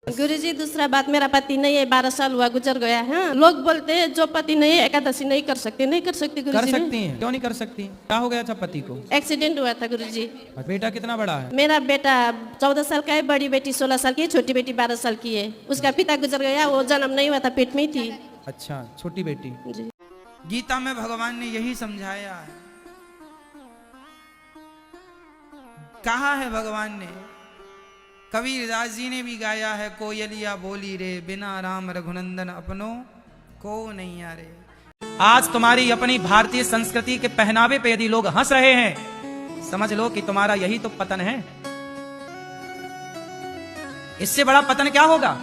गुरुजी, दूसरा बात, मेरा पति नहीं है, 12 साल हुआ गुजर गया है। लोग बोलते हैं जो पति नहीं है एकादशी नहीं कर सकते। नहीं कर सकती गुरुजी। कर सकती हैं, क्यों नहीं कर सकती? क्या हो गया था पति को? एक्सीडेंट हुआ था गुरुजी। और बेटा कितना बड़ा है? मेरा बेटा 14 साल का है, बड़ी बेटी 16 साल की है, छोटी बेटी 12 साल की है। उसका पिता गुजर गया, वो जन्म नहीं हुआ था, पेट में ही थी। अच्छा, छोटी बेटी। जी। गीता में भगवान ने यही समझाया है, कहा है भगवान ने। कबीरदास जी ने भी गाया है, कोयलिया बोली रे बिना राम रघुनंदन अपनो को नहीं आ रे। आज तुम्हारी अपनी भारतीय संस्कृति के पहनावे पे यदि लोग हंस रहे हैं, समझ लो कि तुम्हारा यही तो पतन है। इससे बड़ा पतन क्या होगा?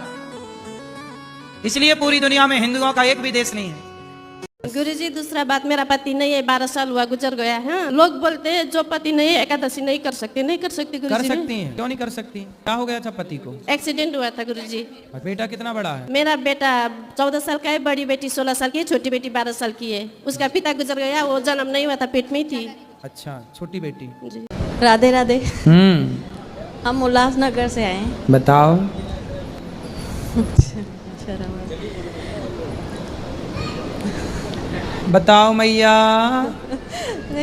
इसलिए पूरी दुनिया में हिंदुओं का एक भी देश नहीं है। गुरुजी, दूसरा बात, मेरा पति नहीं है, 12 साल हुआ गुजर गया है। लोग बोलते हैं जो पति नहीं है एकादशी नहीं कर सकते। नहीं कर सकती गुरुजी। कर सकती हैं, क्यों नहीं कर सकती? क्या हो गया था पति को? एक्सीडेंट हुआ था गुरुजी। और बेटा कितना बड़ा है? मेरा बेटा 14 साल का है, बड़ी बेटी 16 साल की है, छोटी बेटी 12 साल की है। उसका पिता गुजर गया, वो जन्म नहीं हुआ था, पेट में ही थी। अच्छा, छोटी बेटी। जी। राधे राधे। हम उल्लासनगर से आए हैं। बताओ। बताओ मैया।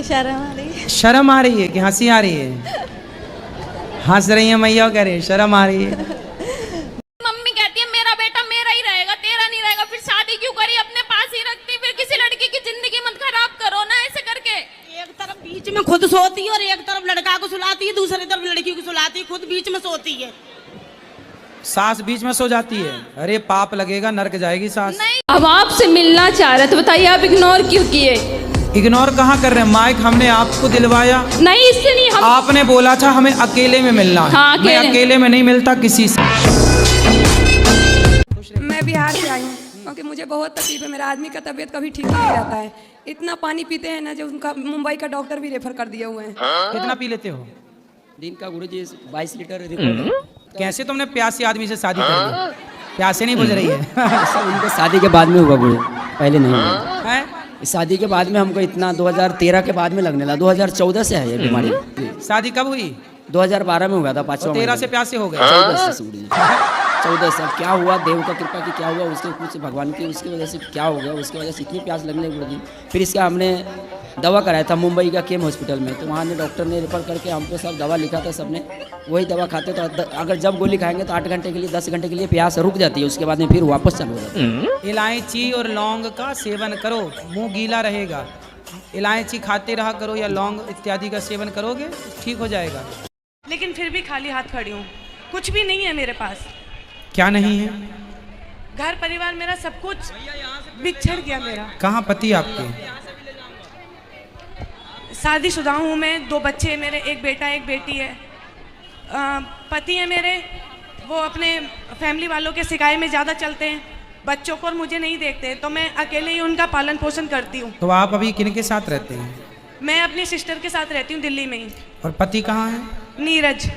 शर्म आ रही है। शर्म आ रही है कि हंसी आ रही है? हंस रही है मैया, कह रही है शर्म आ रही है। मम्मी कहती है मेरा बेटा मेरा ही रहेगा, तेरा नहीं रहेगा। फिर शादी क्यों करी, अपने पास ही रखती। फिर किसी लड़की की जिंदगी मत खराब करो ना ऐसे करके। एक तरफ बीच में खुद सोती है और एक तरफ लड़का को सुलाती है, दूसरी तरफ लड़की को सुलाती है, खुद बीच में सोती है। सास बीच में सो जाती है? अरे पाप लगेगा, नरक जाएगी सास। अब आपसे मिलना चाह रहे तो बताइए आप इग्नोर क्यों किए? इग्नोर कहाँ कर रहे हैं? माइक हमने आपको दिलवाया। नहीं, इससे नहीं। हम आपने बोला था हमें अकेले में मिलना है। हाँ, मैं अकेले में नहीं मिलता किसी से। मैं बिहार से आई हूँ क्योंकि मुझे बहुत तकलीफ है। मेरा आदमी का तबीयत कभी ठीक नहीं रहता है। इतना पानी पीते हैं ना, जो उनका मुंबई का डॉक्टर भी रेफर कर दिए हुए हैं। कितना पी लेते हो दिन का? गुरुजी 22 लीटर। कैसे तुमने प्यासी आदमी से शादी कर ली? प्यासे नहीं बुझ रही है? उनके शादी के बाद में हुआ गुरु, पहले नहीं हुआ है? इस शादी के बाद में हमको इतना 2013 के बाद में लगने लगा। 2014 से है ये बीमारी। शादी कब हुई? 2012 में हुआ था, 5वां 13 से प्यासे हो गए? 14 से। क्या हुआ, देव का कृपा की क्या हुआ, उसके कुछ भगवान की उसकी वजह से क्या हो गया, उसकी वजह से इतनी प्यास लगने लगी। फिर इसका हमने दवा कराया था मुंबई का केम हॉस्पिटल में, तो वहाँ ने डॉक्टर ने रेफर करके हमको सब दवा लिखा था। सबने वही दवा खाते तो अगर जब गोली खाएंगे तो 8 घंटे के लिए 10 घंटे के लिए प्यास रुक जाती है, उसके बाद में फिर वापस चालू हो जाती है। इलायची और लौंग का सेवन करो, मुंह गीला रहेगा। इलायची खाते रहा करो या लौंग इत्यादि का सेवन करोगे ठीक हो जाएगा। लेकिन फिर भी खाली हाथ खड़ी हूँ, कुछ भी नहीं है मेरे पास। क्या नहीं है? घर परिवार मेरा सब कुछ बिछड़ गया मेरा। कहाँ पति आपके? शादीशुदा हूँ मैं, 2 बच्चे हैं मेरे, एक बेटा एक बेटी है। पति है मेरे, वो अपने फैमिली वालों के सिकाई में ज़्यादा चलते हैं, बच्चों को और मुझे नहीं देखते, तो मैं अकेले ही उनका पालन पोषण करती हूँ। तो आप अभी किन के साथ रहते हैं? मैं अपनी सिस्टर के साथ रहती हूँ दिल्ली में ही। और पति कहाँ है? नीरज।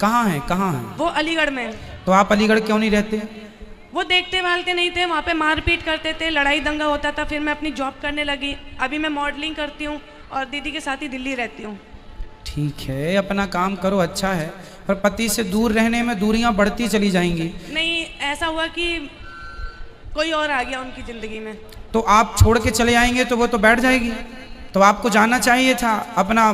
कहाँ है? कहाँ है वो? अलीगढ़ में। तो आप अलीगढ़ क्यों नहीं रहते? वो देखते भालते नहीं थे, वहाँ पे मारपीट करते थे, लड़ाई दंगा होता था। फिर मैं अपनी जॉब करने लगी, अभी मैं मॉडलिंग करती हूँ और दीदी के साथ ही दिल्ली रहती हूँ। ठीक है, अपना काम करो, अच्छा है। पर पति से दूर रहने में दूरियां बढ़ती चली जाएंगी। नहीं, ऐसा हुआ कि कोई और आ गया उनकी ज़िंदगी में। तो आप छोड़ के चले आएंगे तो वो तो बैठ जाएगी। तो आपको जाना चाहिए था अपना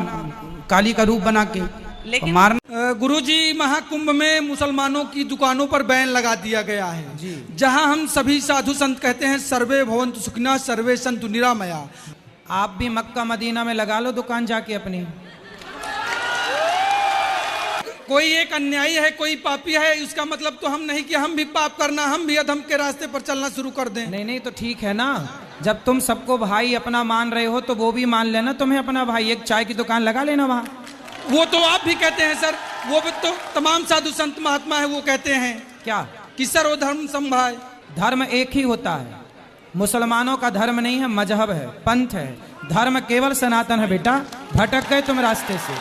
काली का रूप बना के। लेकिन मारना। गुरुजी, महाकुंभ में मुसलमानों की दुकानों पर बैन लगा दिया गया है जी। जहां हम सभी साधु संत कहते हैं सर्वे भवन्तु सुखिनः सर्वे सन्तु निरामया। आप भी मक्का मदीना में लगा लो दुकान जाके अपनी। कोई एक अन्यायी है, कोई पापी है, इसका मतलब तो हम नहीं कि हम भी पाप करना, हम भी अधम के रास्ते पर चलना शुरू कर दें। नहीं नहीं, तो ठीक है ना। जब तुम सबको भाई अपना मान रहे हो तो वो भी मान लेना तुम्हें अपना भाई। एक चाय की दुकान लगा लेना वहाँ। वो तो आप भी कहते हैं सर, वो भी तो तमाम साधु संत महात्मा है वो कहते हैं क्या कि सर्वधर्म समभाव। धर्म एक ही होता है। मुसलमानों का धर्म नहीं है, मजहब है, पंथ है। धर्म केवल सनातन है बेटा। भटक गए तुम रास्ते से।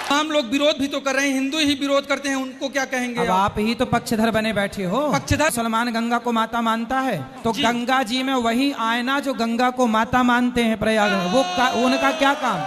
हम लोग विरोध भी तो कर रहे हैं, हिंदू ही विरोध करते हैं, उनको क्या कहेंगे? अब आप ही तो पक्षधर बने बैठे हो। पक्षधर? मुसलमान गंगा को माता मानता है तो गंगा जी में वही आए ना जो गंगा को माता मानते हैं प्रयाग में। वो उनका क्या काम?